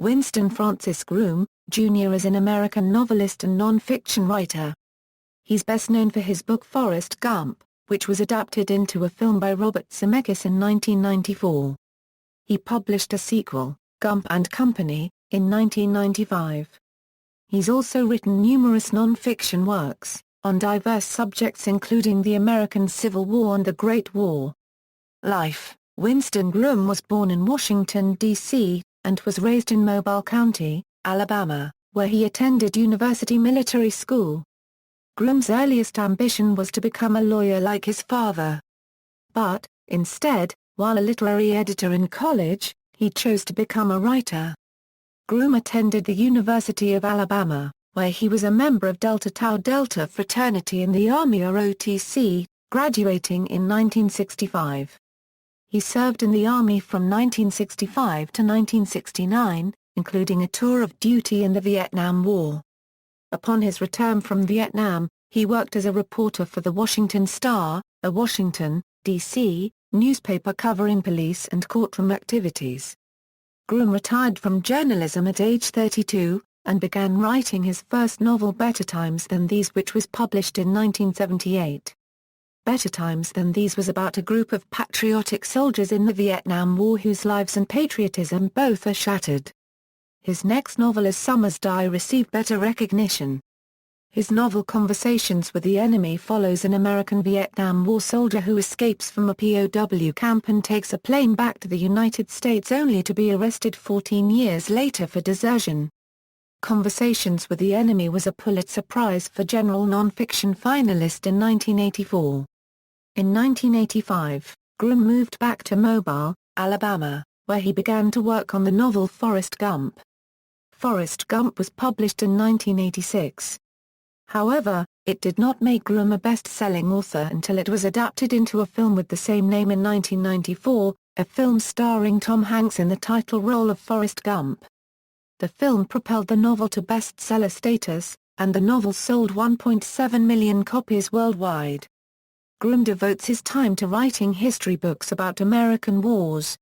Winston Francis Groom, Jr. is an American novelist and non-fiction writer. He's best known for his book Forrest Gump, which was adapted into a film by Robert Zemeckis in 1994. He published a sequel, Gump and Company, in 1995. He's also written numerous non-fiction works, on diverse subjects including the American Civil War and the Great War. Life: Winston Groom was born in Washington, D.C., and was raised in Mobile County, Alabama, where he attended University Military School. Groom's earliest ambition was to become a lawyer like his father. But, instead, while a literary editor in college, he chose to become a writer. Groom attended the University of Alabama, where he was a member of Delta Tau Delta fraternity in the Army ROTC, graduating in 1965. He served in the Army from 1965 to 1969, including a tour of duty in the Vietnam War. Upon his return from Vietnam, he worked as a reporter for the Washington Star, a Washington, D.C., newspaper covering police and courtroom activities. Groom retired from journalism at age 32, and began writing his first novel Better Times Than These, which was published in 1978. Better Times Than These was about a group of patriotic soldiers in the Vietnam War whose lives and patriotism both are shattered. His next novel As Summers Die received better recognition. His novel Conversations with the Enemy follows an American Vietnam War soldier who escapes from a POW camp and takes a plane back to the United States only to be arrested 14 years later for desertion. Conversations with the Enemy was a Pulitzer Prize for General Nonfiction finalist in 1984. In 1985, Groom moved back to Mobile, Alabama, where he began to work on the novel Forrest Gump. Forrest Gump was published in 1986. However, it did not make Groom a best-selling author until it was adapted into a film with the same name in 1994, a film starring Tom Hanks in the title role of Forrest Gump. The film propelled the novel to bestseller status, and the novel sold 1.7 million copies worldwide. Groom devotes his time to writing history books about American wars.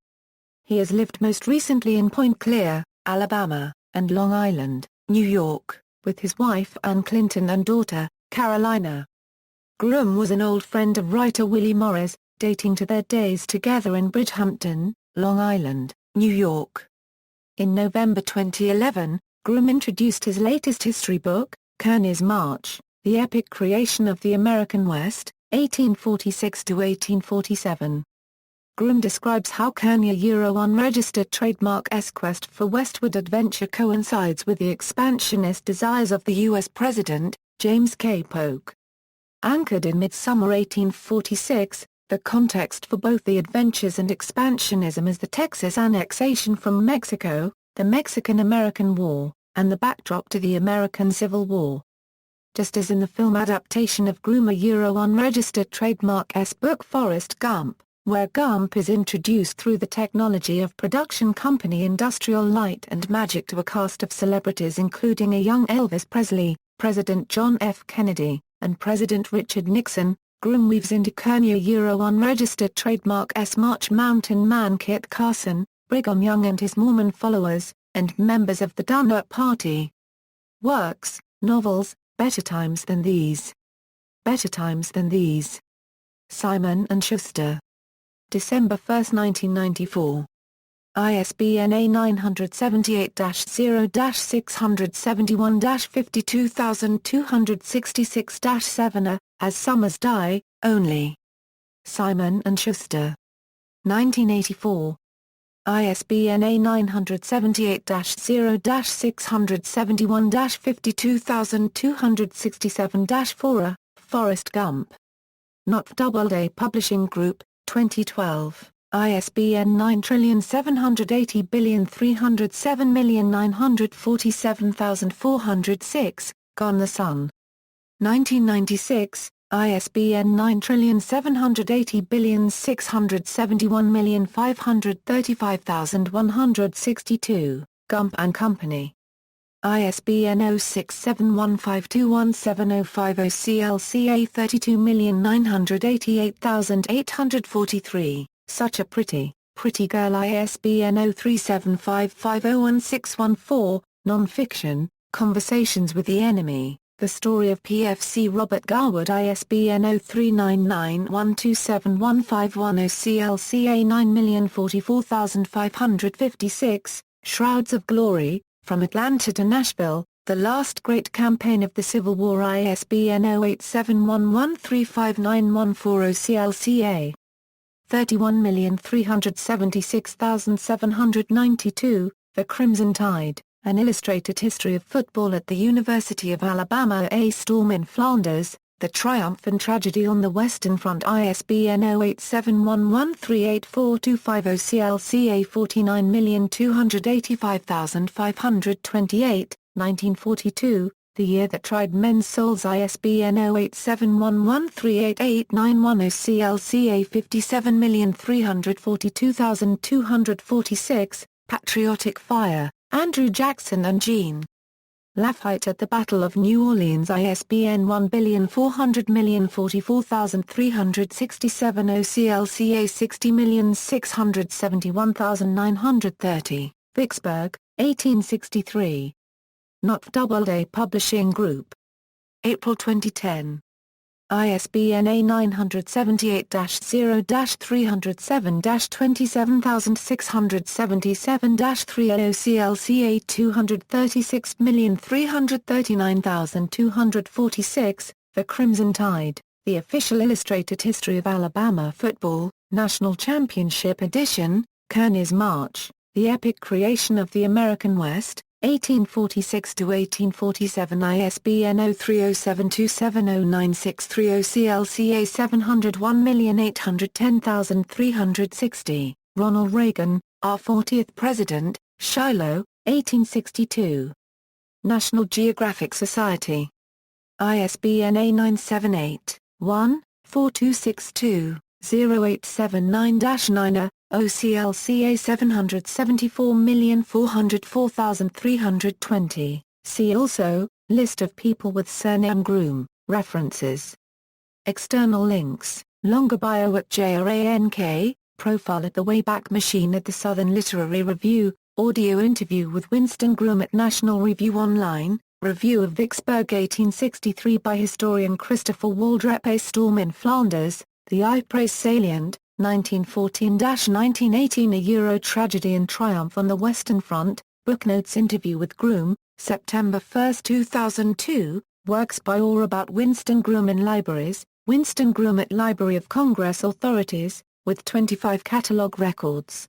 He has lived most recently in Point Clear, Alabama, and Long Island, New York, with his wife Ann Clinton and daughter, Carolina. Groom was an old friend of writer Willie Morris, dating to their days together in Bridgehampton, Long Island, New York. In November 2011, Groom introduced his latest history book, Kearny's March, The Epic Creation of the American West, 1846–1847. Groom describes how Kearny, a unregistered trademark's quest for westward adventure coincides with the expansionist desires of the U.S. President, James K. Polk. Anchored in midsummer 1846, the context for both the adventures and expansionism is the Texas annexation from Mexico, the Mexican-American War, and the backdrop to the American Civil War. Just as in the film adaptation of Groom, a unregistered trademark's book Forrest Gump, where Gump is introduced through the technology of production company Industrial Light and Magic to a cast of celebrities including a young Elvis Presley, President John F. Kennedy, and President Richard Nixon, Groom weaves into Kearny, a unregistered trademark's March Mountain Man Kit Carson, Brigham Young and his Mormon followers, and members of the Donner Party. Works, novels, Better Times Than These. Better Times Than These. Simon & Schuster. December 1, 1994. ISBN A978-0-671-52266-7 As Summers Die, Only. Simon & Schuster. 1984. ISBN A978-0-671-52267-4 Forrest Gump. Knopf Doubleday Publishing Group, 2012, ISBN 9780307947406, Gone the Sun. 1996, ISBN 9780671535162, Gump and Company. ISBN 0671521705 CLCA 32988843, Such a Pretty. Pretty Girl ISBN 0375501614, Non-fiction, Conversations with the Enemy, The Story of PFC Robert Garwood ISBN 039912715110 CLCA 9044556, Shrouds of Glory, From Atlanta to Nashville, The Last Great Campaign of the Civil War ISBN 0871135914 CLCA 31376792, The Crimson Tide, An Illustrated History of Football at the University of Alabama. A Storm in Flanders, The Triumph and Tragedy on the Western Front ISBN 0871138425 CLCA 49285528, 1942, The Year That Tried Men's Souls ISBN 0871138891 CLCA 57342246, Patriotic Fire, Andrew Jackson and Jean Lafayette at the Battle of New Orleans ISBN 140404367 CLCA 60671930, Vicksburg, 1863. Knopf Doubleday Publishing Group. April 2010. ISBN A978-0-307-27677-3 CLCA 236339246, The Crimson Tide, The Official Illustrated History of Alabama Football, National Championship Edition, Kearney's March, The Epic Creation of the American West, 1846–1847 ISBN 0307270963 CLCA 701810360, Ronald Reagan, Our 40th President, Shiloh, 1862. National Geographic Society. ISBN A978-1-4262-0879-9 OCLCA 774404320. See also, List of people with surname Groom, references. External links, longer bio at JRANK, profile at the Wayback Machine at the Southern Literary Review, audio interview with Winston Groom at National Review Online, review of Vicksburg 1863 by historian Christopher Waldrep. A Storm in Flanders, The Ypres Salient, 1914–1918 A Euro Tragedy and Triumph on the Western Front, Booknotes interview with Groom, September 1, 2002, works by or about Winston Groom in libraries, Winston Groom at Library of Congress Authorities, with 25 catalog records.